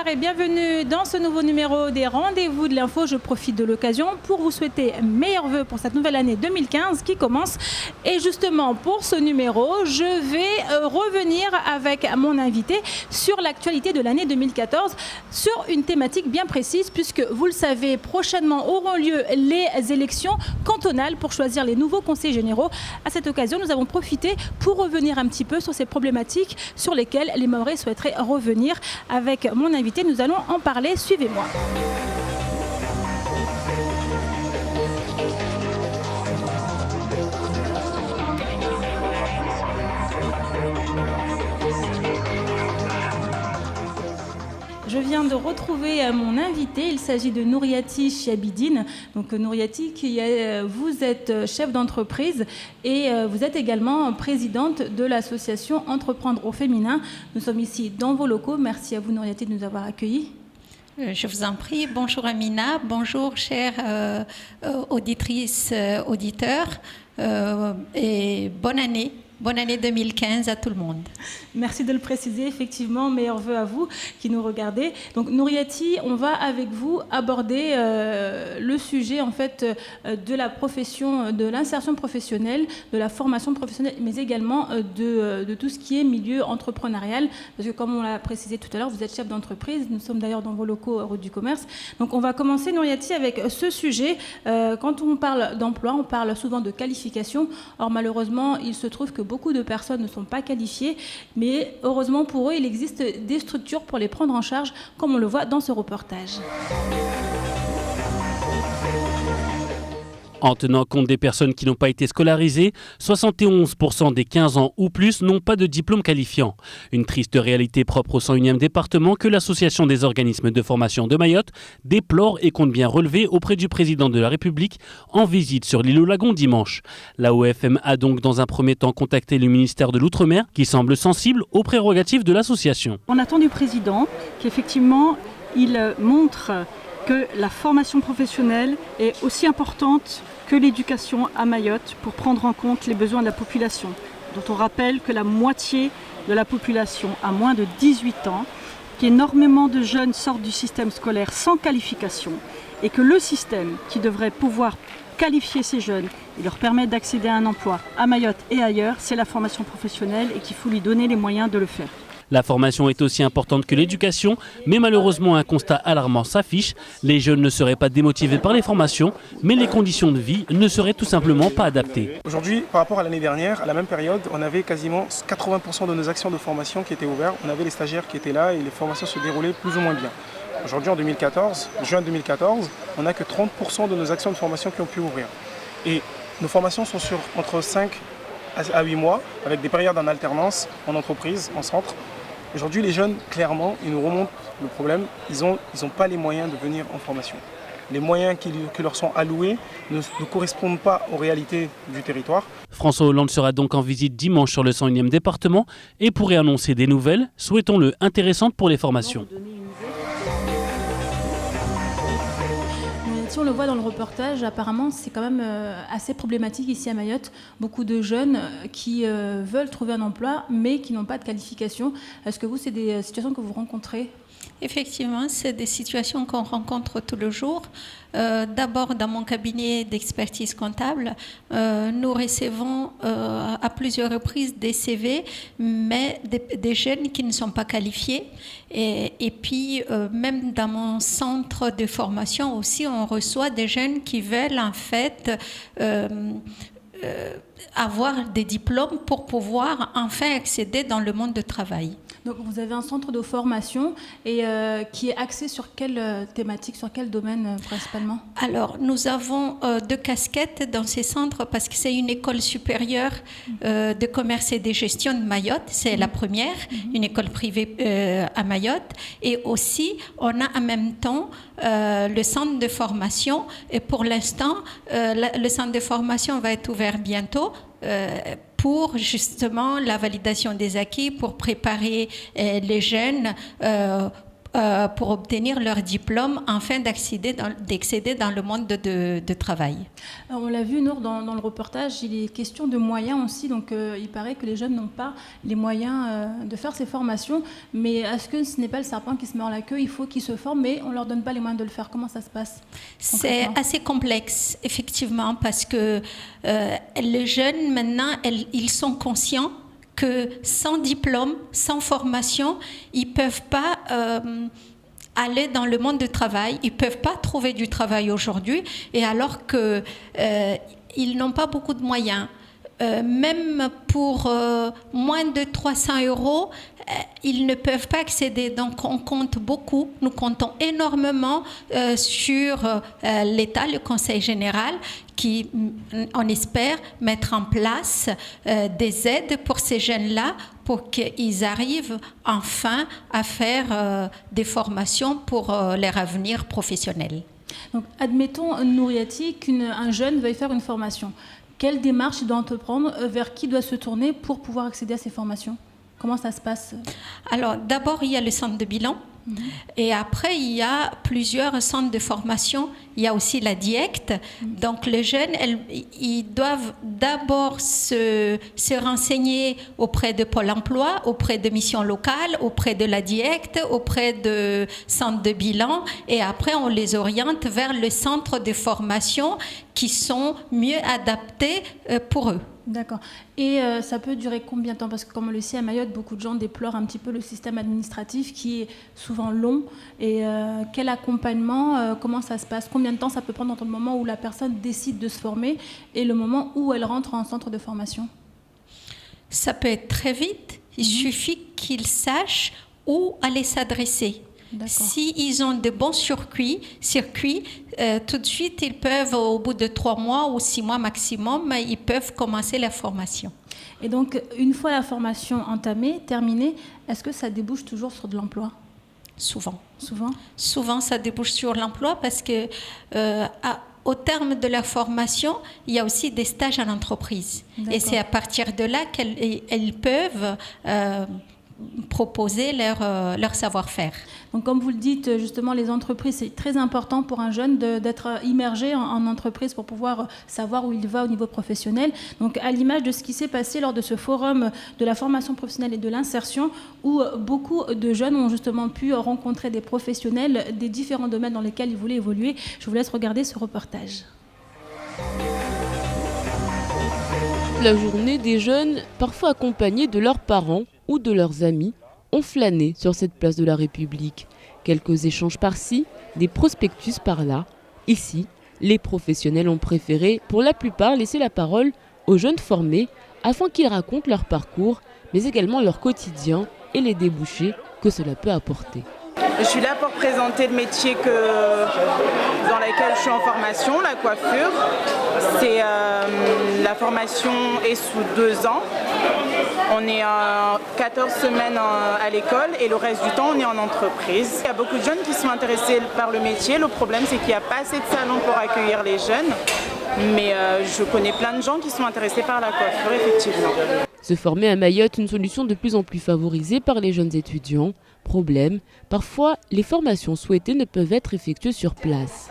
Bonsoir et bienvenue dans ce nouveau numéro des Rendez-vous de l'info. Je profite de l'occasion pour vous souhaiter meilleurs vœux pour cette nouvelle année 2015 qui commence. Et justement, pour ce numéro, je vais revenir avec mon invité sur l'actualité de l'année 2014 sur une thématique bien précise puisque, vous le savez, prochainement auront lieu les élections cantonales pour choisir les nouveaux conseillers généraux. À cette occasion, nous avons profité pour revenir un petit peu sur ces problématiques sur lesquelles les Mahorais souhaiteraient revenir. Avec mon invité, nous allons en parler. Suivez-moi. Je viens de retrouver mon invité, il s'agit de Nouriati Chiabidine. Donc Nouriati, vous êtes chef d'entreprise et vous êtes également présidente de l'association Entreprendre au féminin. Nous sommes ici dans vos locaux. Merci à vous Nouriati de nous avoir accueillis. Je vous en prie. Bonjour Amina, bonjour chères auditrices, auditeurs et bonne année. Bonne année 2015 à tout le monde. Merci de le préciser, effectivement, meilleurs vœux à vous qui nous regardez. Donc Nouriati, on va avec vous aborder le sujet en fait de la profession, de l'insertion professionnelle, de la formation professionnelle, mais également de tout ce qui est milieu entrepreneurial. Parce que comme on l'a précisé tout à l'heure, vous êtes chef d'entreprise, nous sommes d'ailleurs dans vos locaux route du commerce. Donc on va commencer Nouriati avec ce sujet. Quand on parle d'emploi, on parle souvent de qualification. Or malheureusement, il se trouve que beaucoup de personnes ne sont pas qualifiées, mais heureusement pour eux, il existe des structures pour les prendre en charge, comme on le voit dans ce reportage. En tenant compte des personnes qui n'ont pas été scolarisées, 71% des 15 ans ou plus n'ont pas de diplôme qualifiant. Une triste réalité propre au 101e département que l'Association des organismes de formation de Mayotte déplore et compte bien relever auprès du président de la République en visite sur l'île au Lagon dimanche. L'AOFM a donc dans un premier temps contacté le ministère de l'Outre-mer qui semble sensible aux prérogatives de l'association. On attend du président qu'effectivement il montre que la formation professionnelle est aussi importante que l'éducation à Mayotte pour prendre en compte les besoins de la population, dont on rappelle que la moitié de la population a moins de 18 ans, qu'énormément de jeunes sortent du système scolaire sans qualification et que le système qui devrait pouvoir qualifier ces jeunes et leur permettre d'accéder à un emploi à Mayotte et ailleurs, c'est la formation professionnelle et qu'il faut lui donner les moyens de le faire. La formation est aussi importante que l'éducation, mais malheureusement un constat alarmant s'affiche. Les jeunes ne seraient pas démotivés par les formations, mais les conditions de vie ne seraient tout simplement pas adaptées. Aujourd'hui, par rapport à l'année dernière, à la même période, on avait quasiment 80% de nos actions de formation qui étaient ouvertes. On avait les stagiaires qui étaient là et les formations se déroulaient plus ou moins bien. Aujourd'hui, en 2014, juin 2014, on n'a que 30% de nos actions de formation qui ont pu ouvrir. Et nos formations sont sur entre 5 à 8 mois, avec des périodes en alternance, en entreprise, en centre. Aujourd'hui, les jeunes, clairement, ils nous remontent le problème, ils n'ont pas les moyens de venir en formation. Les moyens qui leur sont alloués ne correspondent pas aux réalités du territoire. François Hollande sera donc en visite dimanche sur le 101e département et pourrait annoncer des nouvelles, souhaitons-le, intéressantes pour les formations. Si on le voit dans le reportage, apparemment c'est quand même assez problématique ici à Mayotte. Beaucoup de jeunes qui veulent trouver un emploi mais qui n'ont pas de qualification. Est-ce que vous, c'est des situations que vous rencontrez ? Effectivement, c'est des situations qu'on rencontre tous les jours. D'abord, dans mon cabinet d'expertise comptable, nous recevons à plusieurs reprises des CV, mais des jeunes qui ne sont pas qualifiés. Et puis, même dans mon centre de formation aussi, on reçoit des jeunes qui veulent en fait avoir des diplômes pour pouvoir enfin accéder dans le monde du travail. Donc vous avez un centre de formation et qui est axé sur quelle thématique, sur quel domaine principalement ? Alors nous avons deux casquettes dans ces centres parce que c'est une école supérieure de commerce et de gestion de Mayotte, c'est la première, une école privée à Mayotte, et aussi on a en même temps le centre de formation, et pour l'instant le centre de formation va être ouvert bientôt pour justement la validation des acquis, pour préparer les jeunes pour obtenir leur diplôme afin d'accéder dans le monde de travail. Alors, on l'a vu, Nour, dans le reportage, il est question de moyens aussi. Donc, il paraît que les jeunes n'ont pas les moyens de faire ces formations. Mais est-ce que ce n'est pas le serpent qui se mord la queue? Il faut qu'ils se forment, mais on ne leur donne pas les moyens de le faire. Comment ça se passe? C'est assez complexe, effectivement, parce que les jeunes, maintenant, ils sont conscients que sans diplôme, sans formation, ils ne peuvent pas aller dans le monde du travail, ils ne peuvent pas trouver du travail aujourd'hui, et alors qu'ils n'ont pas beaucoup de moyens. Même pour moins de 300 €, ils ne peuvent pas accéder. Donc on compte beaucoup, nous comptons énormément sur l'État, le Conseil général, qui, on espère, mettre en place des aides pour ces jeunes-là pour qu'ils arrivent enfin à faire des formations pour leur avenir professionnel. Donc, admettons, Nouriati, qu'un jeune veuille faire une formation. Quelle démarche il doit entreprendre? Vers qui doit se tourner pour pouvoir accéder à ces formations? Comment ça se passe? Alors, d'abord, il y a le centre de bilan. Et après, il y a plusieurs centres de formation. Il y a aussi la DIECT. Donc, les jeunes, ils doivent d'abord se renseigner auprès de Pôle emploi, auprès de missions locales, auprès de la DIECT, auprès de centres de bilan. Et après, on les oriente vers le centre de formation qui sont mieux adaptés pour eux. D'accord. Et ça peut durer combien de temps? Parce que comme on le sait, à Mayotte, beaucoup de gens déplorent un petit peu le système administratif qui est souvent long. Et quel accompagnement, comment ça se passe? Combien de temps ça peut prendre entre le moment où la personne décide de se former et le moment où elle rentre en centre de formation? Ça peut être très vite. Il suffit qu'ils sachent où aller s'adresser. S'ils ont de bons circuits, tout de suite, ils peuvent, au bout de 3 mois ou 6 mois maximum, ils peuvent commencer la formation. Et donc, une fois la formation entamée, terminée, est-ce que ça débouche toujours sur de l'emploi? Souvent. Souvent, ça débouche sur l'emploi parce que au terme de leur formation, il y a aussi des stages en entreprise. Et c'est à partir de là qu'elles peuvent proposer leur savoir-faire. Donc, comme vous le dites, justement, les entreprises, c'est très important pour un jeune d'être immergé en entreprise pour pouvoir savoir où il va au niveau professionnel. Donc, à l'image de ce qui s'est passé lors de ce forum de la formation professionnelle et de l'insertion, où beaucoup de jeunes ont justement pu rencontrer des professionnels des différents domaines dans lesquels ils voulaient évoluer. Je vous laisse regarder ce reportage. La journée, des jeunes, parfois accompagnés de leurs parents ou de leurs amis, ont flâné sur cette place de la République. Quelques échanges par-ci, des prospectus par-là. Ici, les professionnels ont préféré, pour la plupart, laisser la parole aux jeunes formés afin qu'ils racontent leur parcours, mais également leur quotidien et les débouchés que cela peut apporter. Je suis là pour présenter le métier dans lequel je suis en formation, la coiffure. La formation est sous 2 ans. On est 14 semaines à l'école et le reste du temps, on est en entreprise. Il y a beaucoup de jeunes qui sont intéressés par le métier. Le problème, c'est qu'il n'y a pas assez de salons pour accueillir les jeunes. Mais je connais plein de gens qui sont intéressés par la coiffure, effectivement. Se former à Mayotte, une solution de plus en plus favorisée par les jeunes étudiants. Problème, parfois, les formations souhaitées ne peuvent être effectuées sur place.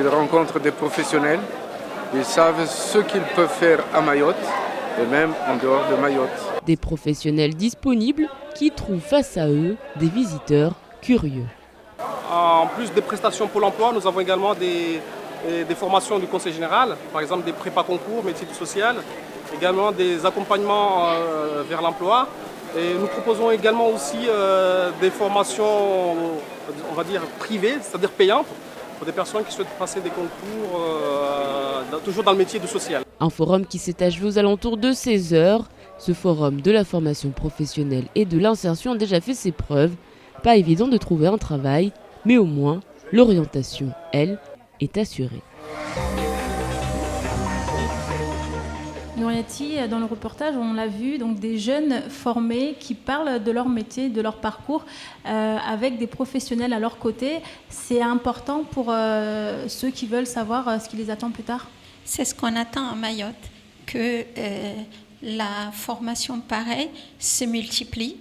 Ils rencontrent des professionnels, ils savent ce qu'ils peuvent faire à Mayotte et même en dehors de Mayotte. Des professionnels disponibles qui trouvent face à eux des visiteurs curieux. En plus des prestations pour l'emploi, nous avons également des formations du Conseil général, par exemple des prépas concours, métiers du social, également des accompagnements vers l'emploi. Et nous proposons également aussi des formations, on va dire, privées, c'est-à-dire payantes, pour des personnes qui souhaitent passer des concours, toujours dans le métier du social. Un forum qui s'est achevé aux alentours de 16 h. Ce forum de la formation professionnelle et de l'insertion a déjà fait ses preuves. Pas évident de trouver un travail, mais au moins, l'orientation, elle, est assurée. Nouriati, dans le reportage, on l'a vu, donc des jeunes formés qui parlent de leur métier, de leur parcours, avec des professionnels à leur côté. C'est important pour ceux qui veulent savoir ce qui les attend plus tard. C'est ce qu'on attend à Mayotte, que la formation pareille se multiplie,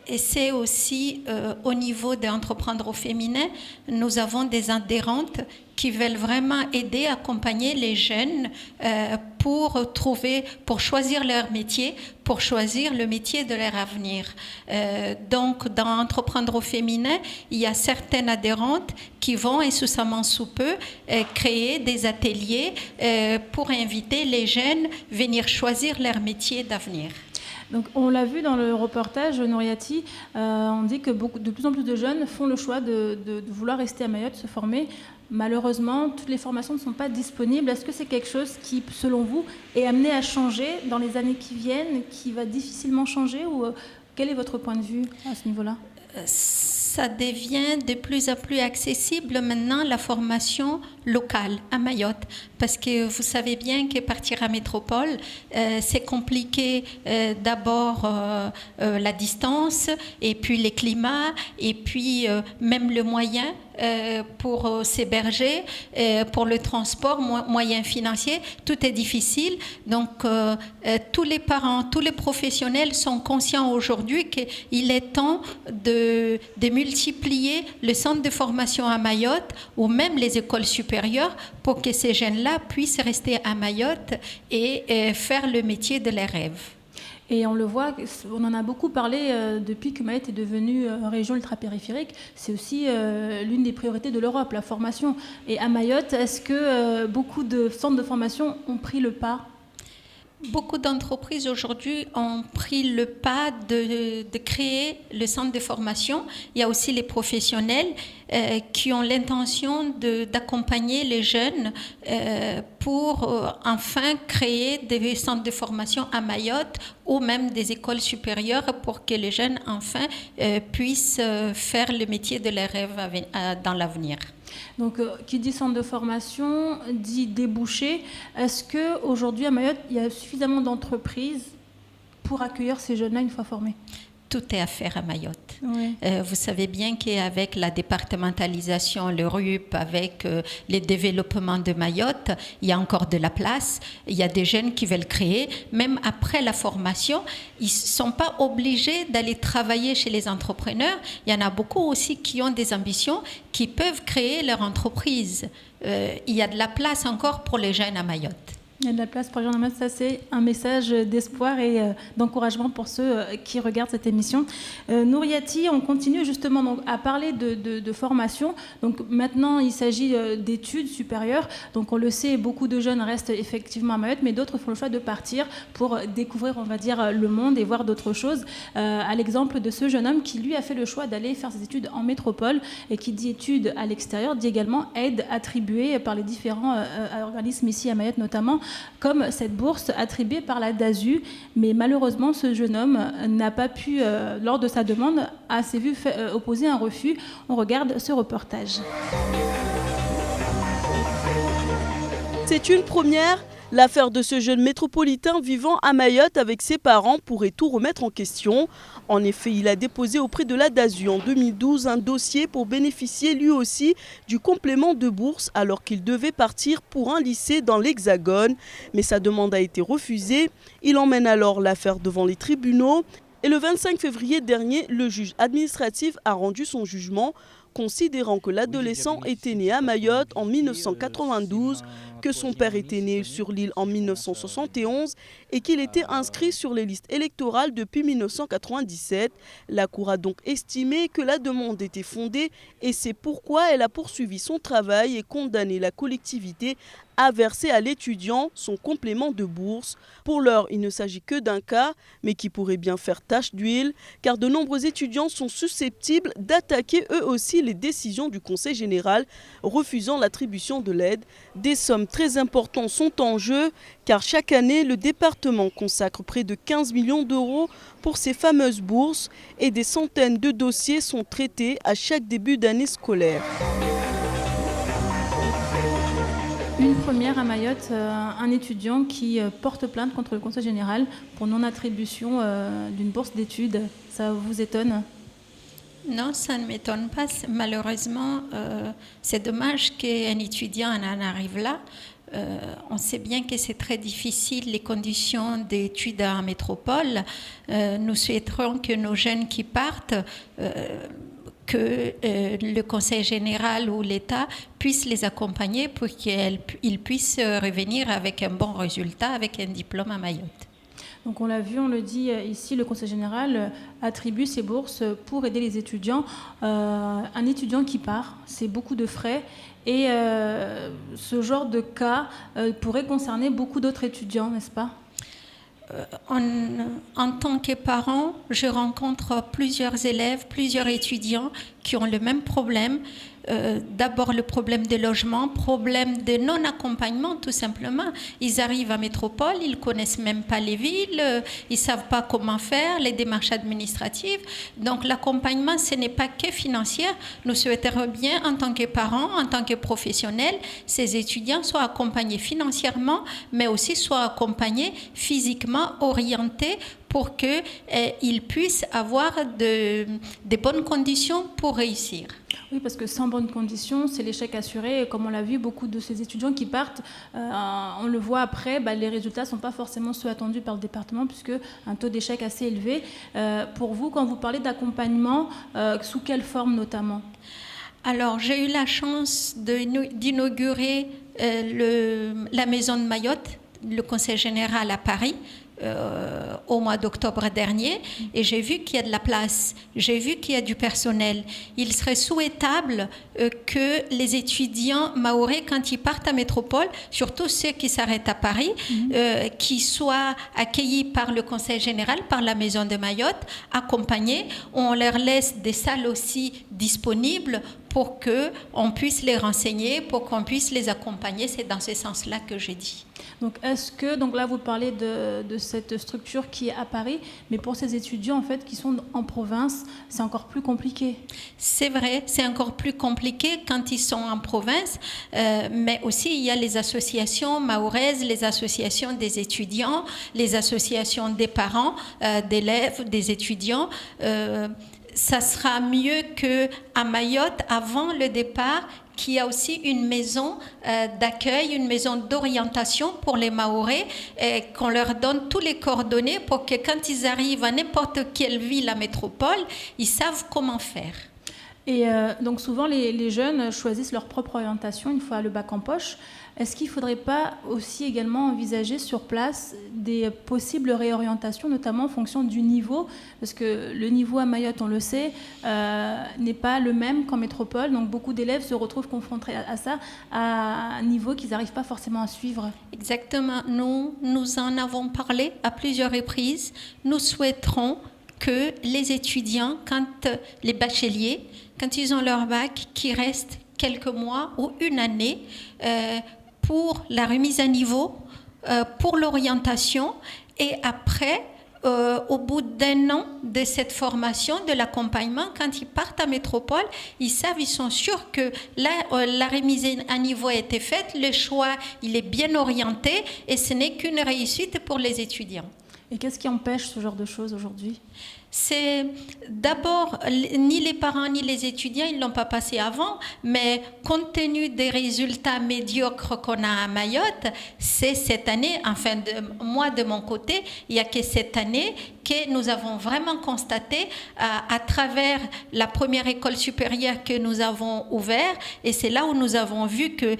Et c'est aussi au niveau d'Entreprendre au féminin, nous avons des adhérentes qui veulent vraiment aider, accompagner les jeunes pour choisir leur métier, pour choisir le métier de leur avenir. Donc, dans Entreprendre au féminin, il y a certaines adhérentes qui vont, incessamment sous peu, créer des ateliers pour inviter les jeunes à venir choisir leur métier d'avenir. Donc, on l'a vu dans le reportage, Nouriati, on dit que de plus en plus de jeunes font le choix de vouloir rester à Mayotte, se former. Malheureusement, toutes les formations ne sont pas disponibles. Est-ce que c'est quelque chose qui, selon vous, est amené à changer dans les années qui viennent, qui va difficilement changer, ou quel est votre point de vue à ce niveau-là ? Ça devient de plus en plus accessible maintenant, la formation locale à Mayotte, parce que vous savez bien que partir à métropole, c'est compliqué. D'abord la distance, et puis les climats, et puis même le moyen pour s'héberger, pour le transport, moyens financiers, tout est difficile. Donc tous les parents, tous les professionnels sont conscients aujourd'hui qu'il est temps de multiplier le centre de formation à Mayotte ou même les écoles supérieures pour que ces jeunes-là puissent rester à Mayotte et faire le métier de leurs rêves. Et on le voit, on en a beaucoup parlé depuis que Mayotte est devenue région ultra-périphérique. C'est aussi l'une des priorités de l'Europe, la formation. Et à Mayotte, est-ce que beaucoup de centres de formation ont pris le pas ? Beaucoup d'entreprises aujourd'hui ont pris le pas de créer le centre de formation. Il y a aussi les professionnels qui ont l'intention d'accompagner les jeunes pour enfin créer des centres de formation à Mayotte ou même des écoles supérieures pour que les jeunes enfin puissent faire le métier de leurs rêves dans l'avenir. Donc, qui dit centre de formation, dit débouché. Est-ce qu'aujourd'hui, à Mayotte, il y a suffisamment d'entreprises pour accueillir ces jeunes-là une fois formés ? Tout est à faire à Mayotte. Oui. Vous savez bien qu'avec la départementalisation, le RUP, avec les développements de Mayotte, il y a encore de la place. Il y a des jeunes qui veulent créer. Même après la formation, ils ne sont pas obligés d'aller travailler chez les entrepreneurs. Il y en a beaucoup aussi qui ont des ambitions, qui peuvent créer leur entreprise. Il y a de la place encore pour les jeunes à Mayotte. Il y a de la place pour les gens. Ça, c'est un message d'espoir et d'encouragement pour ceux qui regardent cette émission. Nouriati, on continue justement donc, à parler de formation. Donc, maintenant, il s'agit d'études supérieures. Donc, on le sait, beaucoup de jeunes restent effectivement à Mayotte, mais d'autres font le choix de partir pour découvrir, on va dire, le monde et voir d'autres choses. À l'exemple de ce jeune homme qui, lui, a fait le choix d'aller faire ses études en métropole et qui dit études à l'extérieur, dit également aide attribuée par les différents organismes ici à Mayotte notamment, comme cette bourse attribuée par la DASU. Mais malheureusement, ce jeune homme n'a pas pu, lors de sa demande, s'est vu opposer un refus. On regarde ce reportage. C'est une première. L'affaire de ce jeune métropolitain vivant à Mayotte avec ses parents pourrait tout remettre en question. En effet, il a déposé auprès de la DASU en 2012 un dossier pour bénéficier lui aussi du complément de bourse alors qu'il devait partir pour un lycée dans l'Hexagone. Mais sa demande a été refusée. Il emmène alors l'affaire devant les tribunaux. Et le 25 février dernier, le juge administratif a rendu son jugement, considérant que l'adolescent était né à Mayotte en 1992, que son père était né sur l'île en 1971 et qu'il était inscrit sur les listes électorales depuis 1997. La Cour a donc estimé que la demande était fondée et c'est pourquoi elle a poursuivi son travail et condamné la collectivité à verser à l'étudiant son complément de bourse. Pour l'heure, il ne s'agit que d'un cas, mais qui pourrait bien faire tache d'huile, car de nombreux étudiants sont susceptibles d'attaquer eux aussi les décisions du Conseil général, refusant l'attribution de l'aide. Des sommes très importantes sont en jeu, car chaque année, le département consacre près de 15 millions d'euros pour ces fameuses bourses, et des centaines de dossiers sont traités à chaque début d'année scolaire. Une première à Mayotte, un étudiant qui porte plainte contre le Conseil général pour non-attribution d'une bourse d'études. Ça vous étonne ? Non, ça ne m'étonne pas. Malheureusement, c'est dommage qu'un étudiant en arrive là. On sait bien que c'est très difficile les conditions d'études en métropole. Nous souhaiterons que nos jeunes qui partent, que le Conseil général ou l'État puissent les accompagner pour qu'ils puissent revenir avec un bon résultat, avec un diplôme à Mayotte. Donc on l'a vu, on le dit ici, le Conseil général attribue ces bourses pour aider les étudiants. Un étudiant qui part, c'est beaucoup de frais et ce genre de cas pourrait concerner beaucoup d'autres étudiants, n'est-ce pas ? En tant que parent, je rencontre plusieurs élèves, plusieurs étudiants qui ont le même problème. D'abord le problème de logement, problème de non-accompagnement tout simplement. Ils arrivent à métropole, ils ne connaissent même pas les villes, ils ne savent pas comment faire, les démarches administratives. Donc l'accompagnement, ce n'est pas que financier. Nous souhaiterions bien, en tant que parents, en tant que professionnels, ces étudiants soient accompagnés financièrement, mais aussi soient accompagnés physiquement, orientés pour qu'ils puissent avoir de bonnes conditions pour réussir. Oui, parce que sans bonnes conditions, c'est l'échec assuré. Et comme on l'a vu, beaucoup de ces étudiants qui partent, on le voit après, les résultats ne sont pas forcément ceux attendus par le département, puisque un taux d'échec assez élevé. Pour vous, quand vous parlez d'accompagnement, sous quelle forme notamment ? Alors, j'ai eu la chance d'inaugurer la Maison de Mayotte, le Conseil général à Paris, au mois d'octobre dernier, et j'ai vu qu'il y a de la place, j'ai vu qu'il y a du personnel. Il serait souhaitable que les étudiants mahorais, quand ils partent à métropole, surtout ceux qui s'arrêtent à Paris, qui soient accueillis par le Conseil général, par la Maison de Mayotte, accompagnés. On leur laisse des salles aussi disponibles pour qu'on puisse les renseigner, pour qu'on puisse les accompagner. C'est dans ce sens-là que j'ai dit. Donc, donc là, vous parlez de cette structure qui est à Paris, mais pour ces étudiants, en fait, qui sont en province, c'est encore plus compliqué. C'est vrai, c'est encore plus compliqué quand ils sont en province, mais aussi il y a les associations mahoraises, les associations des étudiants, les associations des parents, d'élèves, des étudiants. Ça sera mieux qu'à Mayotte, avant le départ, qu'il y a aussi une maison d'accueil, une maison d'orientation pour les Mahorais, et qu'on leur donne tous les coordonnées pour que quand ils arrivent à n'importe quelle ville à métropole, ils savent comment faire. Et donc souvent, les jeunes choisissent leur propre orientation une fois le bac en poche. Est-ce qu'il ne faudrait pas aussi également envisager sur place des possibles réorientations, notamment en fonction du niveau ? Parce que le niveau à Mayotte, on le sait, n'est pas le même qu'en métropole. Donc beaucoup d'élèves se retrouvent confrontés à ça, à un niveau qu'ils n'arrivent pas forcément à suivre. Exactement. Nous en avons parlé à plusieurs reprises. Nous souhaiterons que les étudiants, les bacheliers, quand ils ont leur bac, qu'ils restent quelques mois ou une année pour la remise à niveau, pour l'orientation, et après, au bout d'un an de cette formation, de l'accompagnement, quand ils partent à métropole, ils sont sûrs que la remise à niveau a été faite, le choix, il est bien orienté, et ce n'est qu'une réussite pour les étudiants. Et qu'est-ce qui empêche ce genre de choses aujourd'hui ? C'est d'abord, ni les parents ni les étudiants, ils ne l'ont pas passé avant, mais compte tenu des résultats médiocres qu'on a à Mayotte, c'est cette année, enfin moi de mon côté, il n'y a que cette année que nous avons vraiment constaté à travers la première école supérieure que nous avons ouverte, et c'est là où nous avons vu que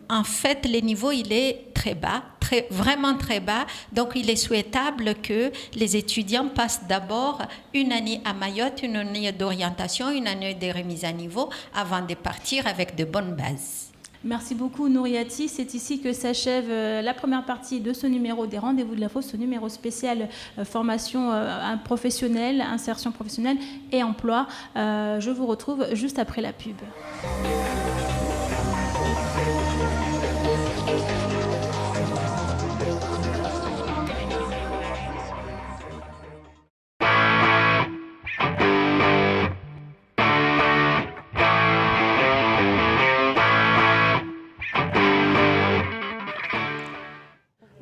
en fait, le niveau, il est très bas, vraiment très bas. Donc, il est souhaitable que les étudiants passent d'abord une année à Mayotte, une année d'orientation, une année de remise à niveau, avant de partir avec de bonnes bases. Merci beaucoup Nouriati. C'est ici que s'achève la première partie de ce numéro des Rendez-vous de l'info, ce numéro spécial formation professionnelle, insertion professionnelle et emploi. Je vous retrouve juste après la pub.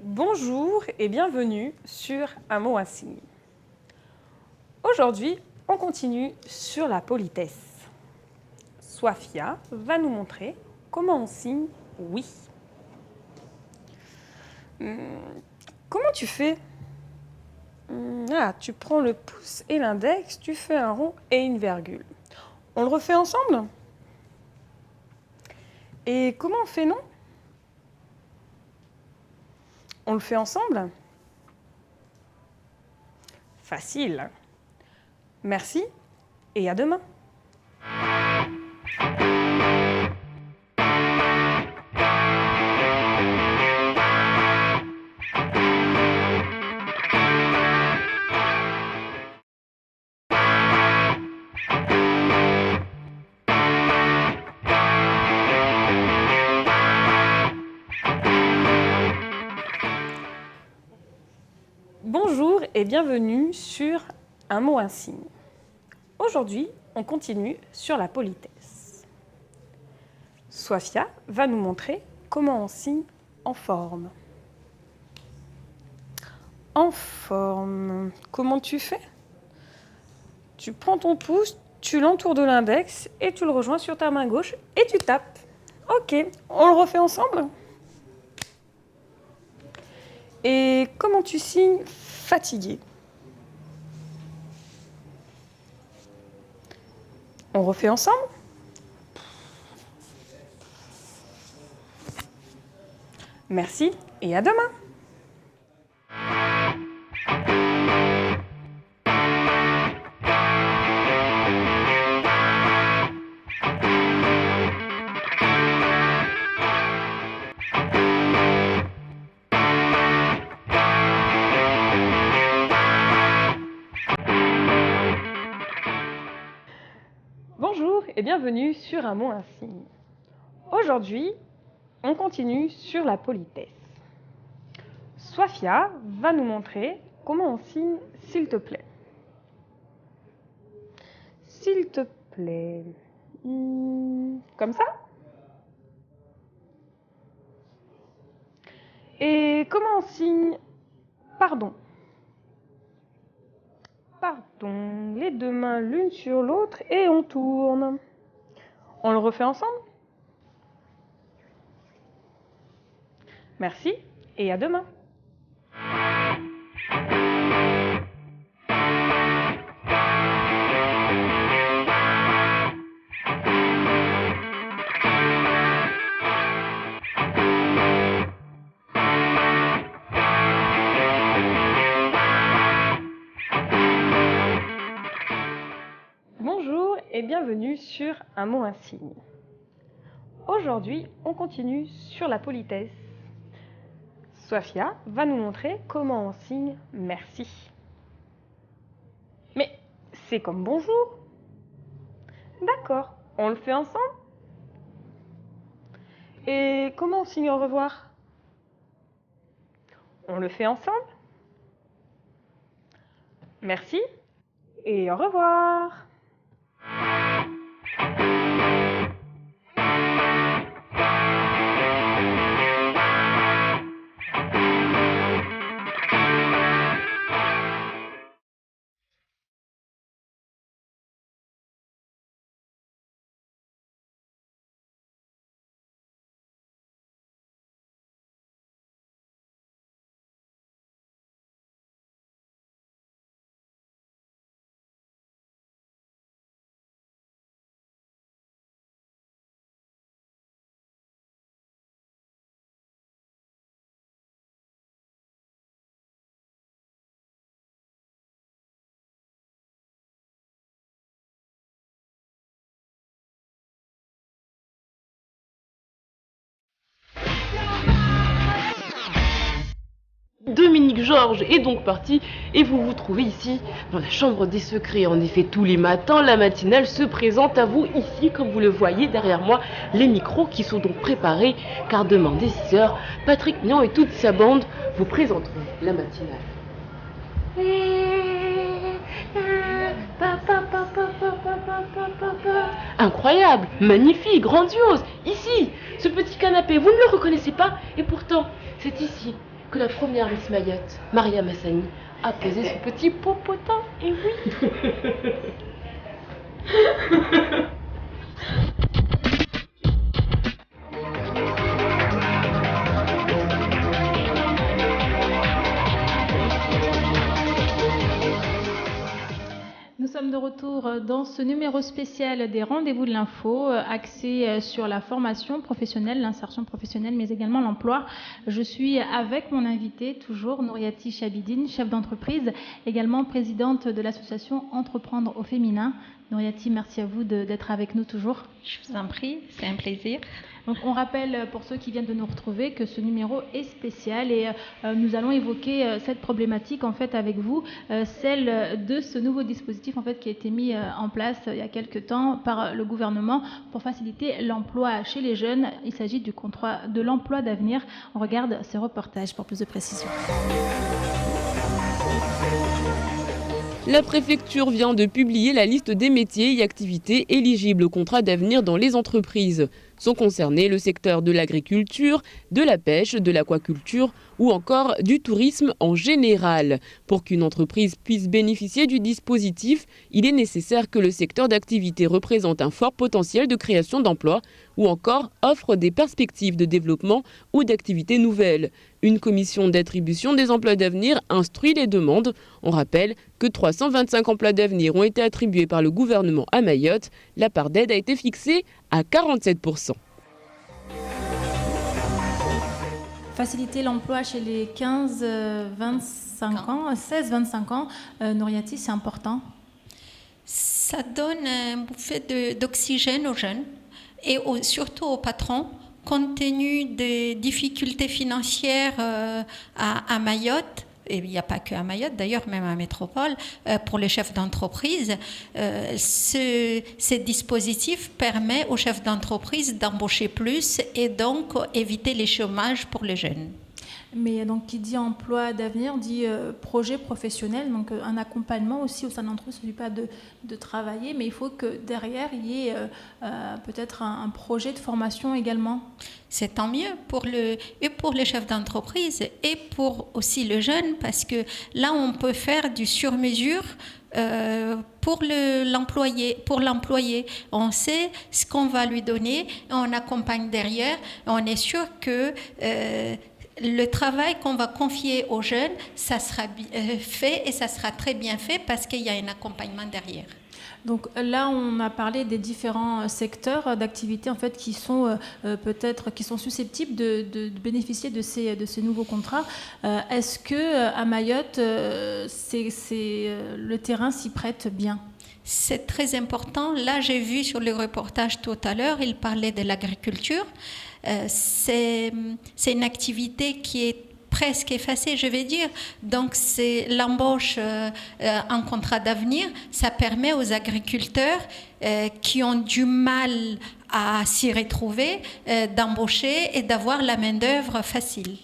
Bonjour et bienvenue sur Un mot, un signe. Aujourd'hui, on continue sur la politesse. Swafia va nous montrer comment on signe Oui. Comment tu fais? Tu prends le pouce et l'index, tu fais un rond et une virgule. On le refait ensemble? Et comment on fait, non? On le fait ensemble? Facile. Merci et à demain. Bonjour et bienvenue sur Un mot, un signe. Aujourd'hui, on continue sur la politesse. Sofia va nous montrer comment on signe en forme. En forme, comment tu fais? Tu prends ton pouce, tu l'entoures de l'index et tu le rejoins sur ta main gauche et tu tapes. Ok, on le refait ensemble? Et comment tu signes fatigué? On refait ensemble? Merci et à demain! Bonjour et bienvenue sur Un mot, un signe. Aujourd'hui, on continue sur la politesse. Sofia va nous montrer comment on signe « s'il te plaît ». S'il te plaît. Comme ça? Et comment on signe « pardon ». Pardon, les deux mains l'une sur l'autre et on tourne. On le refait ensemble? Merci et à demain. Bonjour et bienvenue sur Un mot, un signe. Aujourd'hui, on continue sur la politesse. Sofia va nous montrer comment on signe « merci ». Mais c'est comme « bonjour ». D'accord, on le fait ensemble? Et comment on signe « au revoir » ? On le fait ensemble? Merci et au revoir. Dominique Georges est donc parti et vous vous trouvez ici dans la chambre des secrets. En effet, tous les matins, la matinale se présente à vous ici, comme vous le voyez derrière moi, les micros qui sont donc préparés, car demain dès 6h, Patrick Mian et toute sa bande vous présenteront la matinale. Incroyable, magnifique, grandiose. Ici, ce petit canapé, vous ne le reconnaissez pas? Et pourtant, c'est ici que la première Miss Mayotte, Maria Massani, a posé son petit popotin. Et oui. retour dans ce numéro spécial des rendez-vous de l'info, axé sur la formation professionnelle, l'insertion professionnelle, mais également l'emploi. Je suis avec mon invité, toujours, Nouriati Chabidine, chef d'entreprise, également présidente de l'association Entreprendre au féminin. Nouriati, merci à vous d'être avec nous toujours. Je vous en prie, c'est un plaisir. Donc, on rappelle pour ceux qui viennent de nous retrouver que ce numéro est spécial et nous allons évoquer cette problématique en fait avec vous, celle de ce nouveau dispositif en fait qui a été mis en place il y a quelques temps par le gouvernement pour faciliter l'emploi chez les jeunes. Il s'agit du contrat de l'emploi d'avenir. On regarde ce reportage pour plus de précision. La préfecture vient de publier la liste des métiers et activités éligibles au contrat d'avenir dans les entreprises. Sont concernés le secteur de l'agriculture, de la pêche, de l'aquaculture ou encore du tourisme en général. Pour qu'une entreprise puisse bénéficier du dispositif, il est nécessaire que le secteur d'activité représente un fort potentiel de création d'emplois ou encore offre des perspectives de développement ou d'activités nouvelles. Une commission d'attribution des emplois d'avenir instruit les demandes. On rappelle que 325 emplois d'avenir ont été attribués par le gouvernement à Mayotte. La part d'aide a été fixée à 47%. Faciliter l'emploi chez les 15-25 ans, 16-25 ans, Nouriati, c'est important. Ça donne un bouffée d'oxygène aux jeunes et surtout aux patrons, compte tenu des difficultés financières à Mayotte. Et il n'y a pas que à Mayotte, d'ailleurs, même à Métropole, pour les chefs d'entreprise, ces dispositifs permettent aux chefs d'entreprise d'embaucher plus et donc éviter les chômages pour les jeunes. Mais donc, qui dit emploi d'avenir, dit projet professionnel, donc un accompagnement aussi au sein de l'entreprise. Il ne suffit pas de travailler, mais il faut que derrière, il y ait peut-être un projet de formation également. C'est tant mieux et pour les chefs d'entreprise et pour aussi le jeune, parce que là, on peut faire du sur-mesure pour l'employé. On sait ce qu'on va lui donner, on accompagne derrière, on est sûr que le travail qu'on va confier aux jeunes, ça sera fait et ça sera très bien fait parce qu'il y a un accompagnement derrière. Donc là, on a parlé des différents secteurs d'activité en fait qui sont susceptibles de bénéficier de ces nouveaux contrats. Est-ce que à Mayotte, le terrain s'y prête bien? C'est très important. Là, j'ai vu sur le reportage tout à l'heure, il parlait de l'agriculture. C'est une activité qui est presque effacée, je vais dire. Donc, c'est l'embauche en contrat d'avenir. Ça permet aux agriculteurs qui ont du mal à s'y retrouver d'embaucher et d'avoir la main-d'œuvre facile.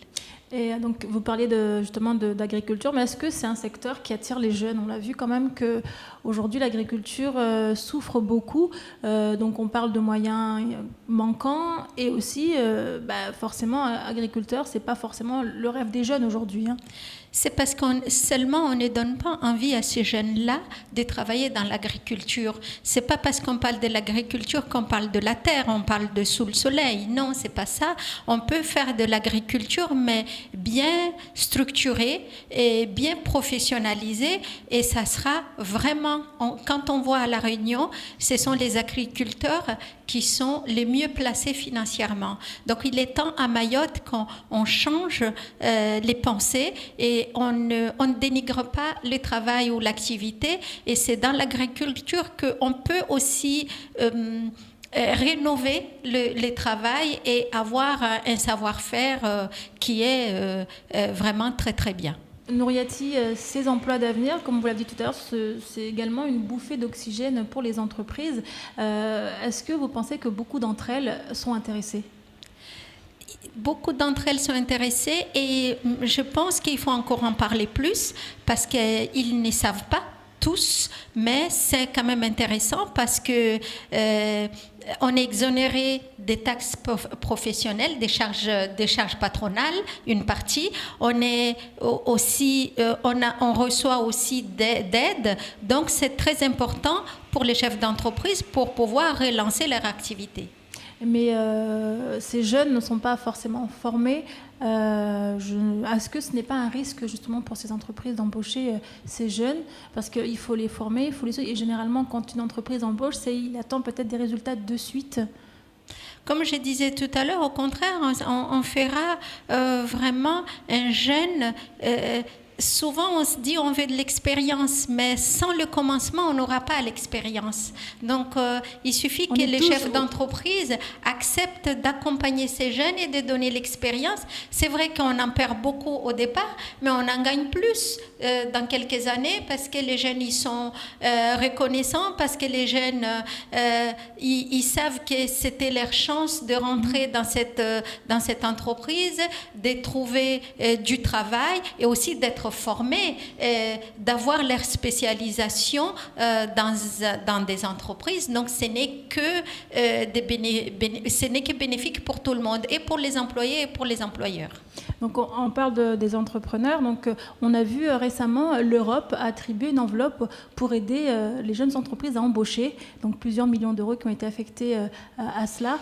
Et donc, vous parliez justement d'agriculture, mais est-ce que c'est un secteur qui attire les jeunes? On l'a vu quand même qu'aujourd'hui, l'agriculture souffre beaucoup. Donc, on parle de moyens manquants et aussi, forcément, agriculteur, c'est pas forcément le rêve des jeunes aujourd'hui. Hein. C'est parce qu'on ne donne pas envie à ces jeunes-là de travailler dans l'agriculture. C'est pas parce qu'on parle de l'agriculture qu'on parle de la terre, on parle de sous le soleil. Non, c'est pas ça. On peut faire de l'agriculture, mais bien structurée et bien professionnalisée. Et ça sera vraiment, quand on voit à La Réunion, ce sont les agriculteurs qui sont les mieux placés financièrement. Donc, il est temps à Mayotte qu'on change les pensées et on ne dénigre pas le travail ou l'activité. Et c'est dans l'agriculture qu'on peut aussi rénover le travail et avoir un savoir-faire qui est vraiment très, très bien. Nouriati, ces emplois d'avenir, comme vous l'avez dit tout à l'heure, c'est également une bouffée d'oxygène pour les entreprises. Est-ce que vous pensez que beaucoup d'entre elles sont intéressées ? Beaucoup d'entre elles sont intéressées et je pense qu'il faut encore en parler plus parce qu'ils ne savent pas tous, mais c'est quand même intéressant parce que on est exonéré des taxes professionnelles, des charges patronales, une partie. On reçoit aussi d'aide. Donc c'est très important pour les chefs d'entreprise pour pouvoir relancer leur activité. mais ces jeunes ne sont pas forcément formés. Est-ce que ce n'est pas un risque justement pour ces entreprises d'embaucher ces jeunes, parce qu'il faut les former, et généralement quand une entreprise embauche, il attend peut-être des résultats de suite. Comme je disais tout à l'heure, au contraire, on fera vraiment un jeune. Souvent, on se dit on veut de l'expérience, mais sans le commencement, on n'aura pas l'expérience. Donc, il suffit que les chefs d'entreprise acceptent d'accompagner ces jeunes et de donner l'expérience. C'est vrai qu'on en perd beaucoup au départ, mais on en gagne plus dans quelques années parce que les jeunes, ils sont reconnaissants, parce que les jeunes, ils savent que c'était leur chance de rentrer dans cette entreprise, de trouver du travail et aussi d'être formés, d'avoir leur spécialisation dans des entreprises. Donc, ce n'est que bénéfique pour tout le monde, et pour les employés et pour les employeurs. Donc, on parle des entrepreneurs. Donc, on a vu récemment l'Europe attribuer une enveloppe pour aider les jeunes entreprises à embaucher. Donc, plusieurs millions d'euros qui ont été affectés à cela.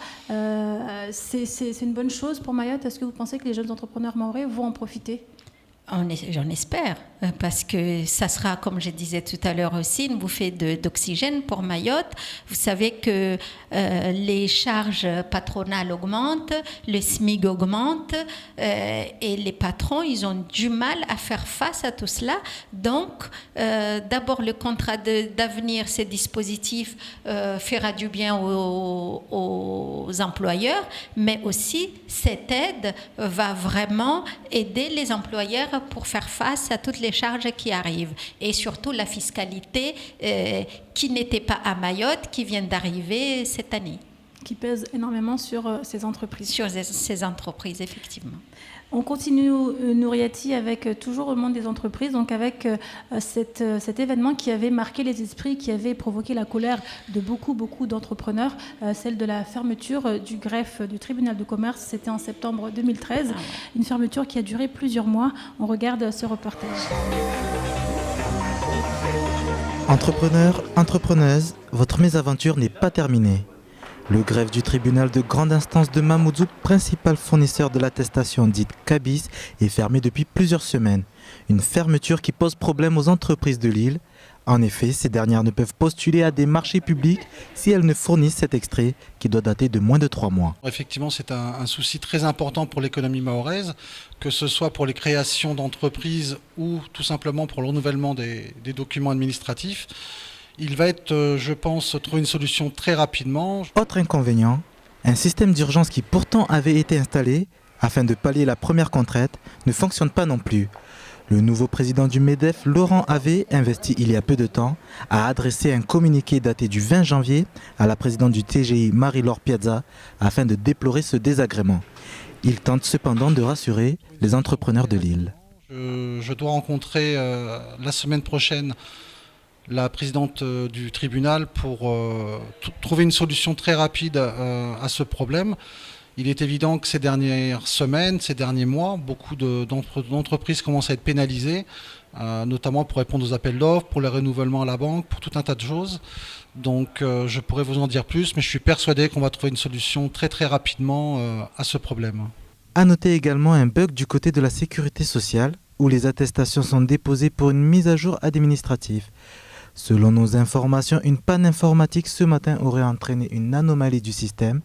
C'est une bonne chose pour Mayotte. Est-ce que vous pensez que les jeunes entrepreneurs mahorais vont en profiter ? J'en espère, parce que ça sera, comme je disais tout à l'heure aussi, une bouffée d'oxygène pour Mayotte. Vous savez que les charges patronales augmentent, le SMIC augmente, et les patrons, ils ont du mal à faire face à tout cela. Donc, d'abord, le contrat d'avenir, ces dispositifs, fera du bien aux employeurs, mais aussi cette aide va vraiment aider les employeurs pour faire face à toutes les charges qui arrivent, et surtout la fiscalité qui n'était pas à Mayotte, qui vient d'arriver cette année. Qui pèse énormément sur ces entreprises. Sur ces entreprises, effectivement. On continue, Nouriati, avec toujours au monde des entreprises, donc avec cet événement qui avait marqué les esprits, qui avait provoqué la colère de beaucoup d'entrepreneurs, celle de la fermeture du greffe du tribunal de commerce. C'était en septembre 2013, une fermeture qui a duré plusieurs mois. On regarde ce reportage. Entrepreneurs, entrepreneuses, votre mésaventure n'est pas terminée. Le greffe du tribunal de grande instance de Mamoudzou, principal fournisseur de l'attestation dite Cabis, est fermé depuis plusieurs semaines. Une fermeture qui pose problème aux entreprises de l'île. En effet, ces dernières ne peuvent postuler à des marchés publics si elles ne fournissent cet extrait qui doit dater de moins de 3 mois. Effectivement, c'est un souci très important pour l'économie mahoraise, que ce soit pour les créations d'entreprises ou tout simplement pour le renouvellement des documents administratifs. Il va être, je pense, trouver une solution très rapidement. Autre inconvénient, un système d'urgence qui pourtant avait été installé afin de pallier la première contrainte ne fonctionne pas non plus. Le nouveau président du MEDEF, Laurent Havé, investi il y a peu de temps, a adressé un communiqué daté du 20 janvier à la présidente du TGI, Marie-Laure Piazza, afin de déplorer ce désagrément. Il tente cependant de rassurer les entrepreneurs de l'île. Je dois rencontrer la semaine prochaine la présidente du tribunal pour trouver une solution très rapide à ce problème. Il est évident que ces dernières semaines, ces derniers mois, beaucoup d'entreprises commencent à être pénalisées, notamment pour répondre aux appels d'offres, pour le renouvellement à la banque, pour tout un tas de choses. Donc je pourrais vous en dire plus, mais je suis persuadé qu'on va trouver une solution très très rapidement à ce problème. À noter également un bug du côté de la sécurité sociale, où les attestations sont déposées pour une mise à jour administrative. Selon nos informations, une panne informatique ce matin aurait entraîné une anomalie du système.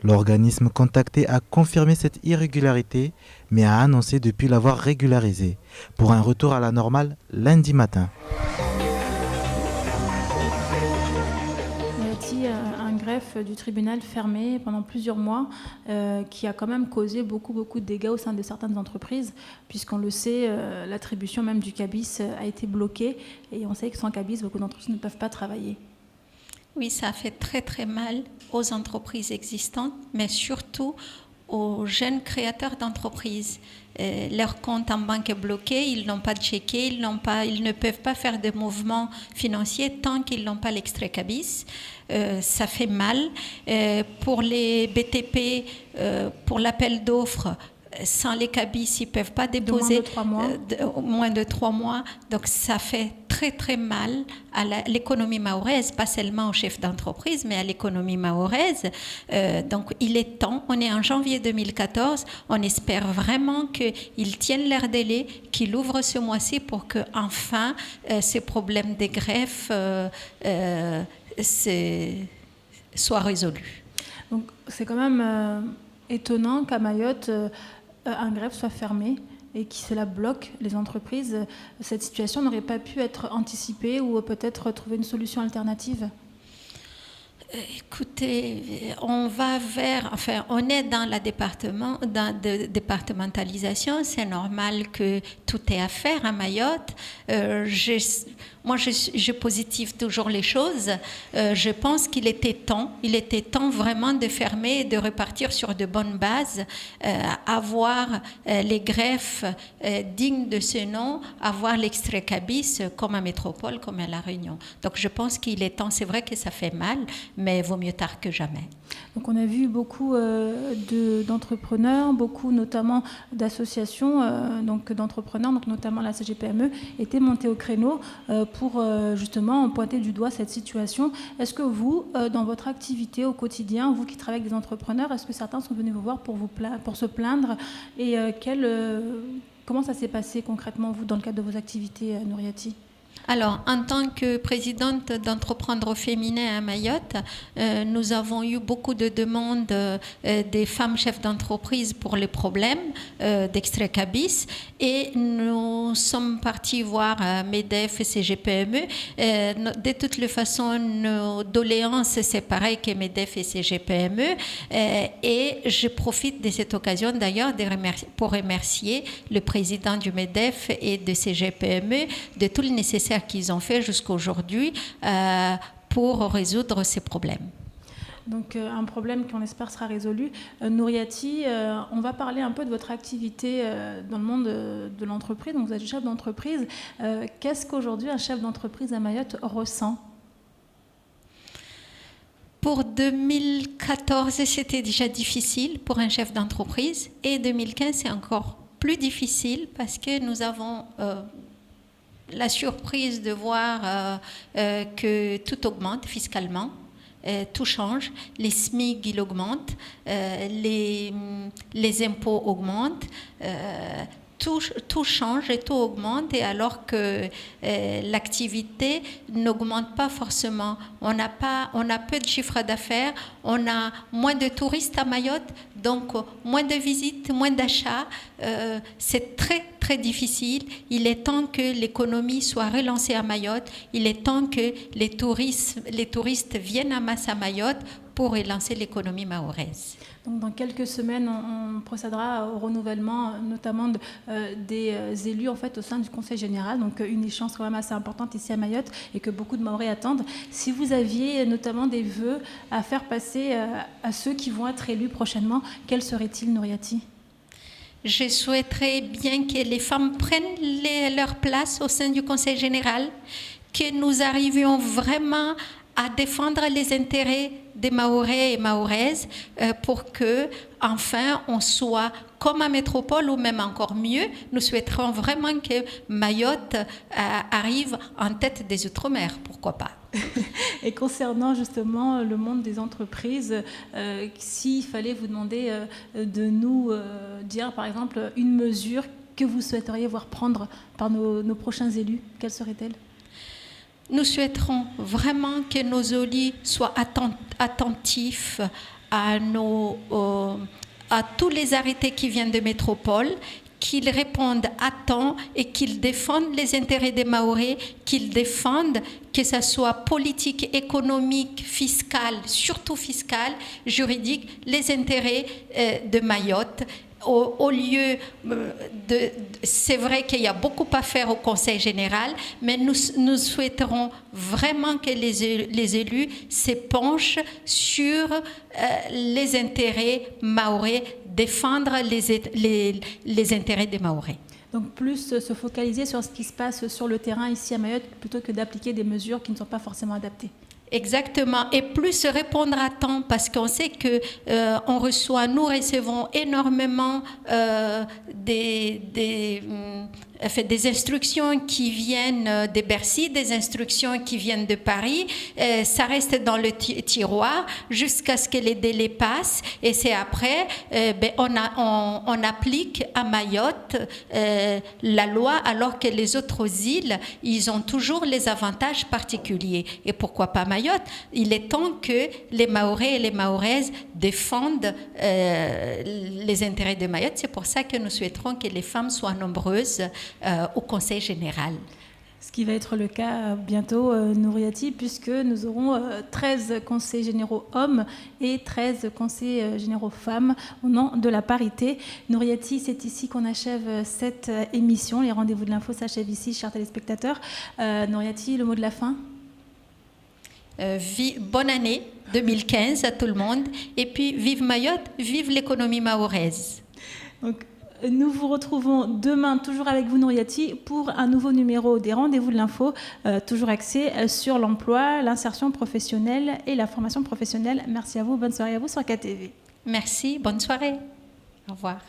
L'organisme contacté a confirmé cette irrégularité, mais a annoncé depuis l'avoir régularisée, pour un retour à la normale lundi matin. Un greffe du tribunal fermé pendant plusieurs mois qui a quand même causé beaucoup de dégâts au sein de certaines entreprises, puisqu'on le sait, l'attribution même du cabis a été bloquée, et on sait que sans cabis, beaucoup d'entreprises ne peuvent pas travailler. Oui, ça fait très très mal aux entreprises existantes, mais surtout aux jeunes créateurs d'entreprises. Leur compte en banque est bloqué, ils n'ont pas de chéquier, ils ne peuvent pas faire de mouvements financiers tant qu'ils n'ont pas l'extrait cabis. Ça fait mal. Pour les BTP, pour l'appel d'offres, sans les cabis, ils ne peuvent pas déposer moins de 3 mois. Donc ça fait très très mal à l'économie mahoraise, pas seulement aux chefs d'entreprise, mais à l'économie mahoraise. Donc il est temps, on est en janvier 2014, on espère vraiment qu'ils tiennent leur délai, qu'ils ouvrent ce mois-ci pour que enfin ces problèmes des greffes soient résolus. Donc c'est quand même étonnant qu'à Mayotte, un greffe soit fermé et que cela bloque les entreprises. Cette situation n'aurait pas pu être anticipée ou peut-être trouver une solution alternative? Écoutez, on est dans la départementalisation, c'est normal que tout est à faire à Mayotte. Moi, je positive toujours les choses. Je pense qu'il était temps vraiment de fermer et de repartir sur de bonnes bases, avoir les greffes dignes de ce nom, avoir l'extrait cabis comme à Métropole, comme à La Réunion. Donc, je pense qu'il est temps. C'est vrai que ça fait mal, mais vaut mieux tard que jamais. Donc on a vu beaucoup d'entrepreneurs, beaucoup notamment d'associations d'entrepreneurs, donc notamment la CGPME, étaient montés au créneau pour justement pointer du doigt cette situation. Est-ce que vous, dans votre activité au quotidien, vous qui travaillez avec des entrepreneurs, est-ce que certains sont venus vous voir pour se plaindre et comment ça s'est passé concrètement, vous, dans le cadre de vos activités, Nouriati ? Alors, en tant que présidente d'Entreprendre Féminin à Mayotte, nous avons eu beaucoup de demandes des femmes chefs d'entreprise pour les problèmes d'extrait cabis et nous sommes partis voir MEDEF et CGPME. De toutes les façons, nos doléances, c'est pareil que MEDEF et CGPME. Et je profite de cette occasion d'ailleurs pour remercier le président du MEDEF et de CGPME de tout le nécessaire qu'ils ont fait jusqu'à aujourd'hui pour résoudre ces problèmes. Donc un problème qu'on espère sera résolu. Nouriati, on va parler un peu de votre activité dans le monde de l'entreprise. Donc vous êtes chef d'entreprise. Qu'est-ce qu'aujourd'hui un chef d'entreprise à Mayotte ressent ? Pour 2014, c'était déjà difficile pour un chef d'entreprise. Et 2015, c'est encore plus difficile parce que nous avons la surprise de voir que tout augmente fiscalement, tout change, les SMIC ils augmentent, les impôts augmentent, tout change et tout augmente, et alors que l'activité n'augmente pas forcément. On a peu de chiffre d'affaires, on a moins de touristes à Mayotte, donc moins de visites, moins d'achats. C'est très très difficile. Il est temps que l'économie soit relancée à Mayotte. Il est temps que les touristes viennent en masse à Mayotte pour relancer l'économie mahoraise. Donc, dans quelques semaines, on procédera au renouvellement, notamment des élus en fait, au sein du Conseil général. Donc, une échéance quand même assez importante ici à Mayotte et que beaucoup de Mahorais attendent. Si vous aviez notamment des vœux à faire passer à ceux qui vont être élus prochainement, quels seraient-ils, Nouriati ? Je souhaiterais bien que les femmes prennent leur place au sein du Conseil général, que nous arrivions vraiment à défendre les intérêts des Mahorais et Mahoraises pour que, enfin, on soit comme à Métropole ou même encore mieux. Nous souhaiterons vraiment que Mayotte arrive en tête des Outre-mer, pourquoi pas. Et concernant justement le monde des entreprises, s'il fallait vous demander de nous dire par exemple une mesure que vous souhaiteriez voir prendre par nos prochains élus, quelle serait-elle ? Nous souhaiterons vraiment que nos élus soient attentifs à tous les arrêtés qui viennent de Métropole, qu'ils répondent à temps et qu'ils défendent les intérêts des Mahorais, qu'ils défendent, que ce soit politique, économique, fiscal, surtout fiscal, juridique, les intérêts de Mayotte. Au lieu c'est vrai qu'il y a beaucoup à faire au Conseil général, mais nous souhaiterons vraiment que les élus s'épanchent sur les intérêts mahorais, défendre les intérêts des Mahorais. Donc plus se focaliser sur ce qui se passe sur le terrain ici à Mayotte plutôt que d'appliquer des mesures qui ne sont pas forcément adaptées. Exactement, et plus répondre à temps, parce qu'on sait que nous recevons énormément des instructions qui viennent de Bercy, des instructions qui viennent de Paris. Ça reste dans le tiroir jusqu'à ce que les délais passent, et c'est après, on applique à Mayotte la loi, alors que les autres îles, ils ont toujours les avantages particuliers. Et pourquoi pas Mayotte? Il est temps que les Mahorais et les Mahoraises défendent les intérêts de Mayotte. C'est pour ça que nous souhaiterons que les femmes soient nombreuses au Conseil général. Ce qui va être le cas bientôt, Nouriati, puisque nous aurons 13 conseils généraux hommes et 13 conseils généraux femmes au nom de la parité. Nouriati, c'est ici qu'on achève cette émission. Les rendez-vous de l'info s'achèvent ici, chers téléspectateurs. Nouriati, le mot de la fin? Bonne année 2015 à tout le monde, et puis vive Mayotte, vive l'économie mahoraise. Donc, nous vous retrouvons demain, toujours avec vous Nouriati, pour un nouveau numéro des rendez-vous de l'info, toujours axé sur l'emploi, l'insertion professionnelle et la formation professionnelle. Merci à vous, bonne soirée à vous sur KTV. Merci, bonne soirée. Au revoir.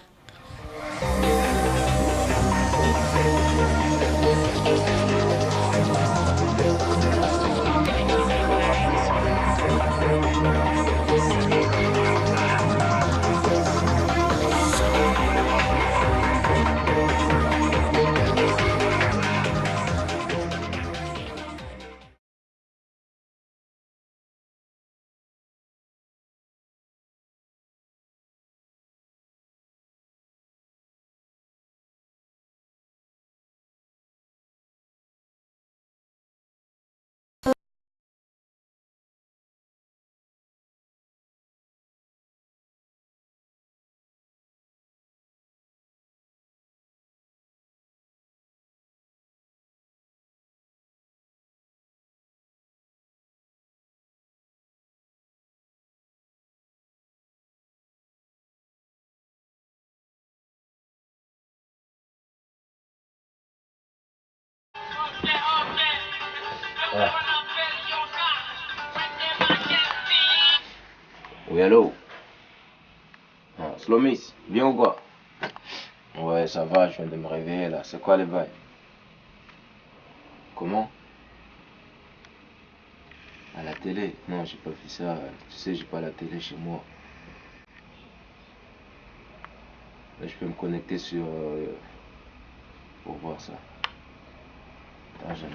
Ouais. Oui, allô? Slomis, bien ou quoi? Ouais, ça va, je viens de me réveiller là. C'est quoi les bails? Comment? À la télé? Non, j'ai pas fait ça. Tu sais, j'ai pas la télé chez moi. Là, je peux me connecter sur... pour voir ça. Attends, j'avais...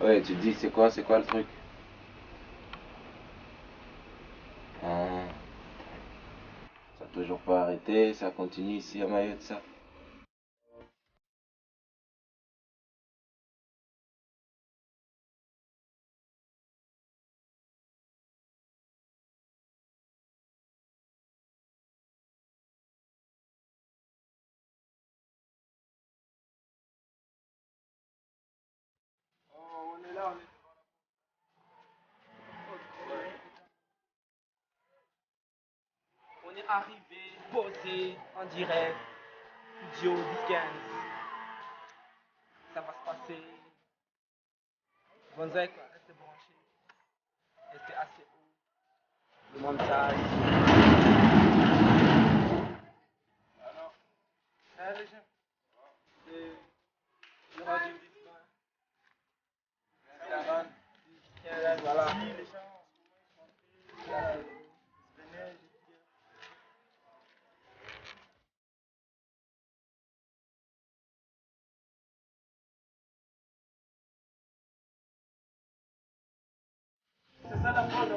Ouais, tu te dis, c'est quoi le truc? Ah. Ça n'a toujours pas arrêté, ça continue ici à Mayotte, ça. On est arrivé, posé, en direct, studio 10-15. Ça va se passer. Bonne quoi, restez branchés. Restez assez haut. Le montage. Alors, les gens. Le radio 10-15. Voilà. Les gens. C'est ça la prod.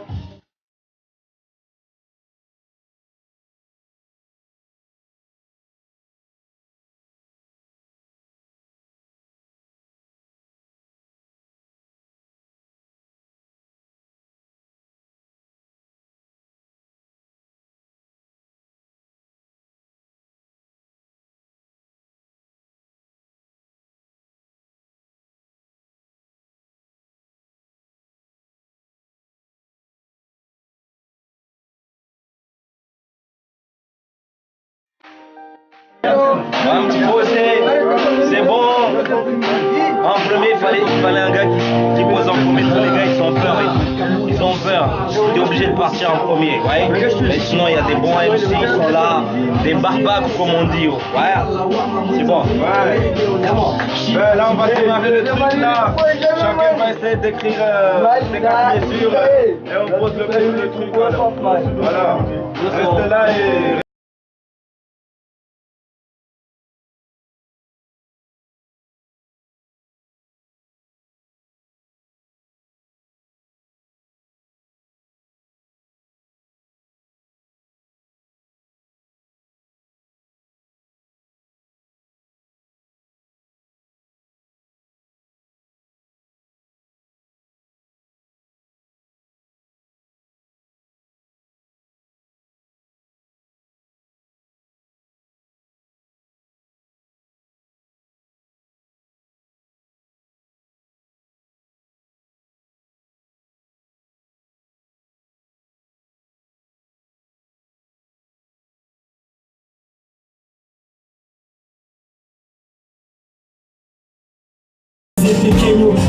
Un petit posé, c'est bon. En premier, il fallait un gars qui pose en premier. Tous les gars, ils ont peur. Ils ont peur. Tu es obligé de partir en premier. Ouais. Mais sinon, il y a des bons MC qui sont là. Des barbaques, comme on dit. Ouais. C'est bon. Ouais. Là, on va démarrer le truc là. Chacun va essayer d'écrire ses candidatures. Et on pose le truc. Voilà. Reste là et...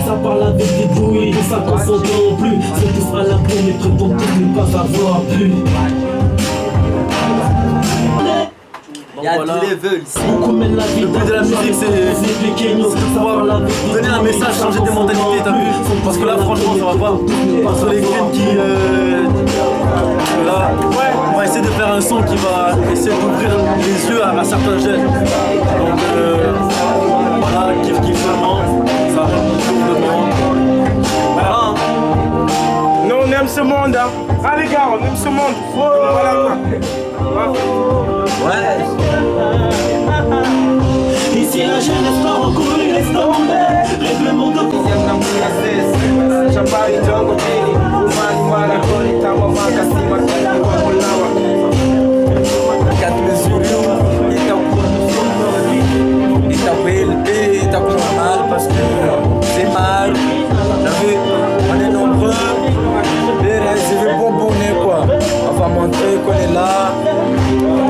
Ça parle avec des bruits, ça concentre non plus. C'est tous à la peine, mais prétendent tous ne pas avoir pu. Il y a du level ici. Le but de la musique, c'est de pouvoir donner un message, changer des mentalités, t'as vu? Parce que là, franchement, ça va pas. Parce que les clips qui... là, on va essayer de faire un son qui va essayer d'ouvrir les yeux à certains jeunes. Donc, voilà, kiff seulement. Ça va le monde. Voilà. Nous, on aime ce monde, hein. Ah, les gars, on aime ce monde. Voilà, quoi. Ouais. Ici la jeunesse part en couille, laisse tomber. Règlement de mal parce que c'est mal. On est nombreux. C'est le bonbonnet quoi. On va montrer qu'on est là.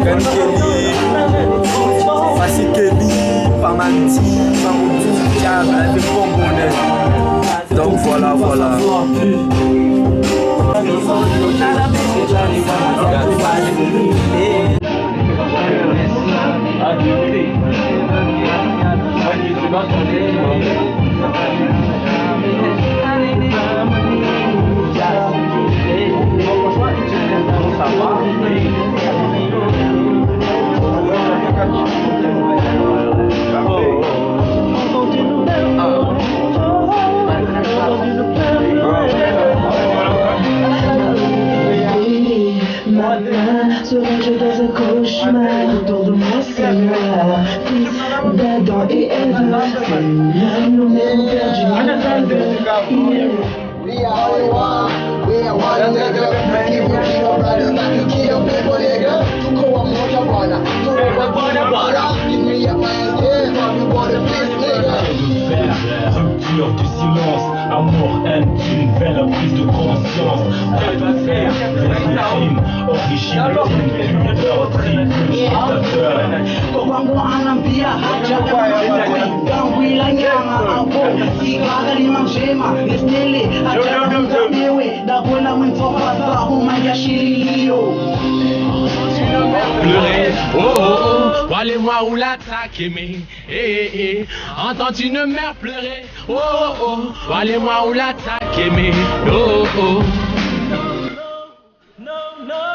Gan Kelly, Fassi Kelly, Pamanti, Mamoudou, Diab, le bonbonnet. Donc voilà. Serais-je dans un cauchemar? Autour de moi c'est noir. Fils d'Adam et Ève, Seigneur, nous sommes perdus. We are one nigga. Keep your brother, you keep your people nigga. To go on more wanna, to go give me a man, yeah, you wanna please nigga. Rupture du silence, amour, haine, une nouvelle prise de conscience. Prêt à faire, crime, origine, meurtrier, dictateur. Kwangu anampia, gangwila nyama, ambo, sigara lima mjema, nestele, ajabu mtamewe, dakona mwinfopasa, umanyashilio. Pleurer, oh oh oh, allez-moi où l'attaque aimée, entends une mère pleurer, oh oh oh, allez-moi où l'attaque aimée, oh oh. No.